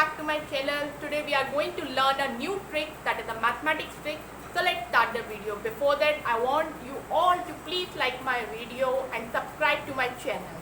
back to my channel. Today we are going to learn a new trick, that is a mathematics trick. So let's start the video. Before that, I want you all to please like my video and subscribe to my channel.